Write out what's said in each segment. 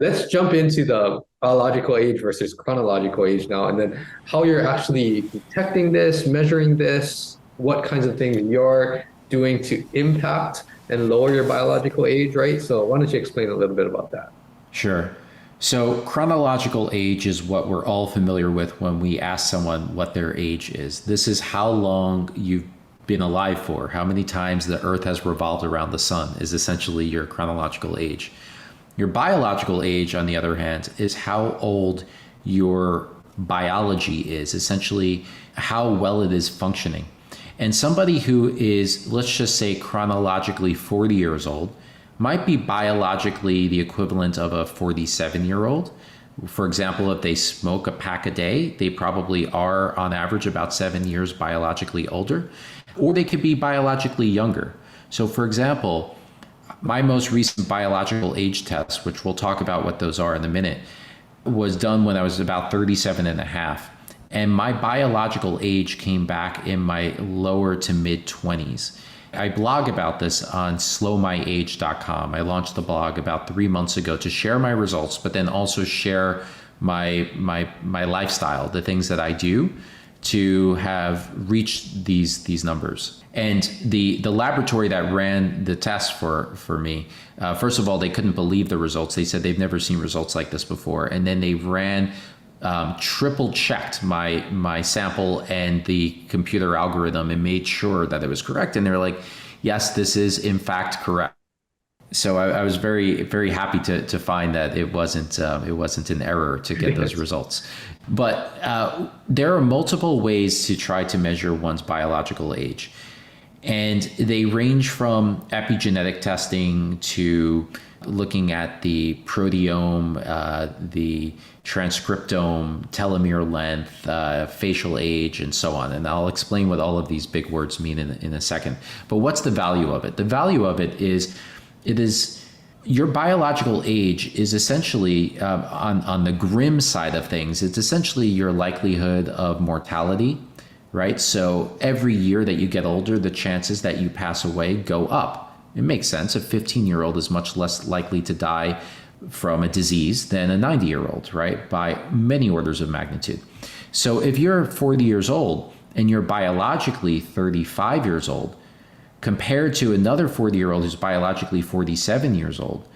Let's jump into the biological age versus chronological age now, and then how you're actually detecting this, measuring this, what kinds of things you're doing to impact and lower your biological age, right? So why don't you explain a little bit about that? Sure. So, chronological age is what we're all familiar with when we ask someone what their age is. This is how long you've been alive for, how many times the earth has revolved around the sun, is essentially your chronological age. Your biological age, on the other hand, is how old your biology is, essentially how well it is functioning. And somebody who is, let's just say, chronologically 40 years old might be biologically the equivalent of a 47-year-old. For example, if they smoke a pack a day, they probably are on average about 7 years biologically older, or they could be biologically younger. So for example, my most recent biological age test, which we'll talk about what those are in a minute, was done when I was about 37 and a half. And my biological age came back in my lower to mid 20s. I blog about this on slowmyage.com. I launched the blog about 3 months ago to share my results, but then also share my lifestyle, the things that I do to have reached these numbers. And the laboratory that ran the test for me, first of all, they couldn't believe the results. They said they've never seen results like this before. And then they ran triple checked my sample and the computer algorithm and made sure that it was correct. And they're like, yes, this is in fact correct. So I was very, very happy to find that it wasn't an error to get those results. But there are multiple ways to try to measure one's biological age. And they range from epigenetic testing to looking at the proteome, the transcriptome, telomere length, facial age, and so on. And I'll explain what all of these big words mean in a second. But what's the value of it? The value of it is your biological age is essentially, on the grim side of things, it's essentially your likelihood of mortality, right? So every year that you get older, the chances that you pass away go up. It makes sense. A 15-year-old is much less likely to die from a disease than a 90-year-old, right? By many orders of magnitude. So if you're 40 years old and you're biologically 35 years old, compared to another 40-year-old who's biologically 47 years old,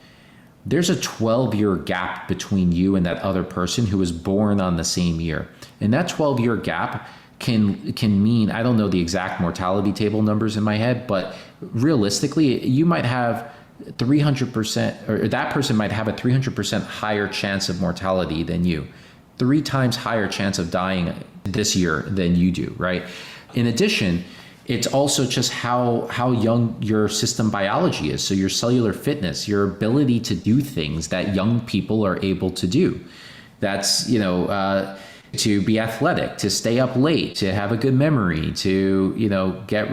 there's a 12-year gap between you and that other person who was born on the same year. And that 12-year gap can mean, I don't know the exact mortality table numbers in my head, but realistically, you might have 300%, or that person might have a 300% higher chance of mortality than you, 3 times higher chance of dying this year than you do, right? In addition, it's also just how young your system biology is. So your cellular fitness, your ability to do things that young people are able to do. That's, to be athletic, to stay up late, to have a good memory, to, get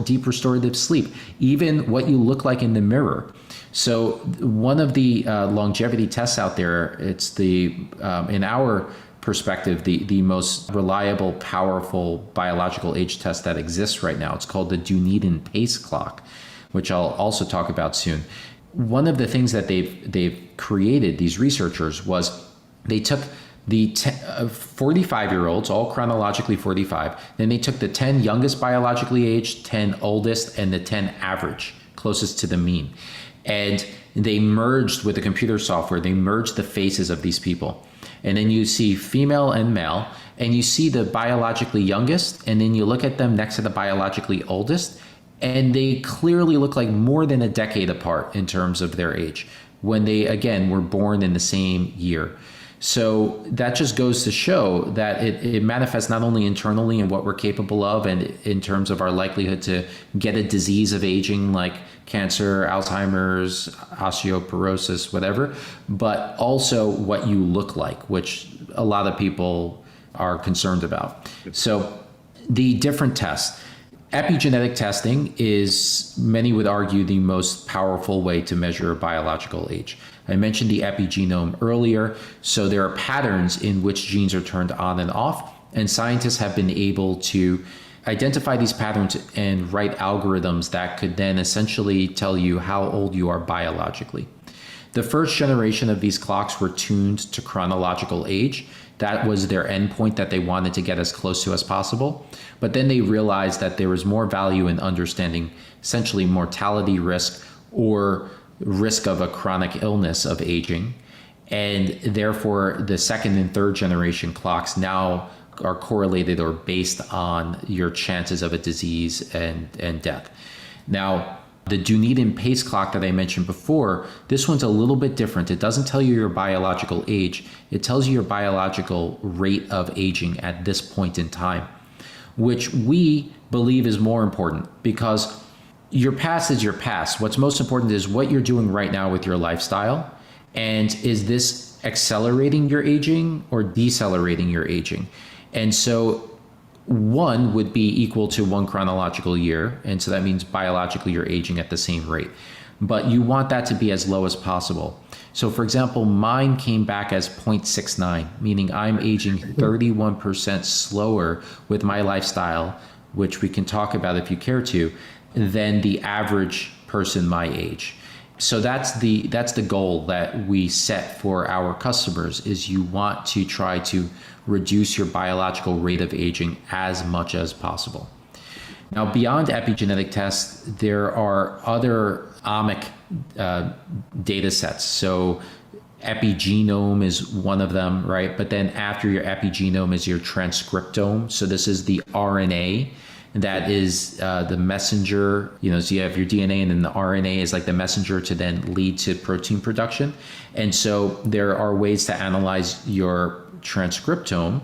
deep restorative sleep, even what you look like in the mirror. So one of the longevity tests out there, it's in our perspective, the most reliable, powerful biological age test that exists right now. It's called the Dunedin Pace Clock, which I'll also talk about soon. One of the things that they've created, these researchers, was they took the 45-year-olds, all chronologically 45. Then they took the 10 youngest biologically aged, 10 oldest, and the 10 average, closest to the mean. And they merged with the computer software, they merged the faces of these people. And then you see female and male, and you see the biologically youngest, and then you look at them next to the biologically oldest, and they clearly look like more than a decade apart in terms of their age when they, again, were born in the same year. So that just goes to show that it manifests not only internally in what we're capable of and in terms of our likelihood to get a disease of aging like cancer, Alzheimer's, osteoporosis, whatever, but also what you look like, which a lot of people are concerned about. So the different tests. Epigenetic testing is, many would argue, the most powerful way to measure biological age. I mentioned the epigenome earlier, so there are patterns in which genes are turned on and off, and scientists have been able to identify these patterns and write algorithms that could then essentially tell you how old you are biologically. The first generation of these clocks were tuned to chronological age. That was their endpoint that they wanted to get as close to as possible. But then they realized that there was more value in understanding essentially mortality risk or risk of a chronic illness of aging. And therefore, the second and third generation clocks now are correlated or based on your chances of a disease and death. Now, the Dunedin pace clock that I mentioned before, this one's a little bit different. It doesn't tell you your biological age. It tells you your biological rate of aging at this point in time, which we believe is more important because your past is your past. What's most important is what you're doing right now with your lifestyle. And is this accelerating your aging or decelerating your aging? And so one would be equal to one chronological year. And so that means biologically you're aging at the same rate. But you want that to be as low as possible. So for example, mine came back as 0.69, meaning I'm aging 31% slower with my lifestyle, which we can talk about if you care to, than the average person my age. So that's the goal that we set for our customers, is you want to try to reduce your biological rate of aging as much as possible. Now, beyond epigenetic tests, there are other omic data sets. So epigenome is one of them, right? But then after your epigenome is your transcriptome. So this is the RNA that is the messenger, so you have your DNA and then the RNA is like the messenger to then lead to protein production. And so there are ways to analyze your transcriptome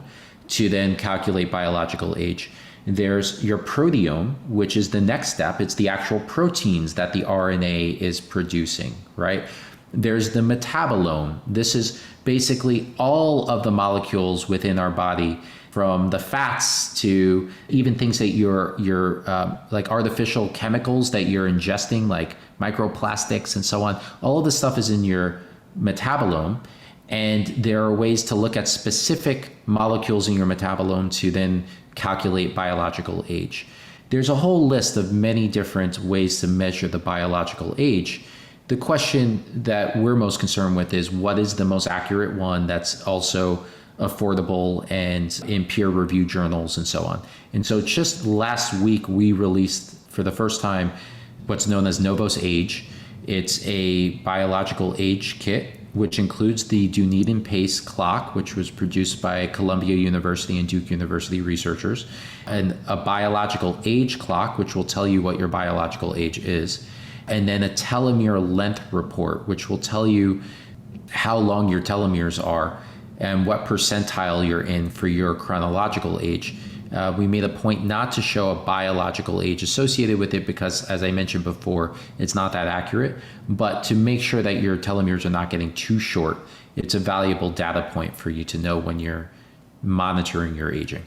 to then calculate biological age. There's your proteome, which is the next step. It's the actual proteins that the RNA is producing, right? There's the metabolome. This is basically all of the molecules within our body, from the fats to even things that you're like artificial chemicals that you're ingesting, like microplastics and so on. All of this stuff is in your metabolome. And there are ways to look at specific molecules in your metabolome to then calculate biological age. There's a whole list of many different ways to measure the biological age. The question that we're most concerned with is, what is the most accurate one that's also affordable and in peer-reviewed journals and so on. And so just last week, we released for the first time what's known as NOVOS Age. It's a biological age kit, which includes the Dunedin pace clock, which was produced by Columbia University and Duke University researchers, and a biological age clock, which will tell you what your biological age is, and then a telomere length report, which will tell you how long your telomeres are and what percentile you're in for your chronological age. We made a point not to show a biological age associated with it because, as I mentioned before, it's not that accurate, but to make sure that your telomeres are not getting too short, it's a valuable data point for you to know when you're monitoring your aging.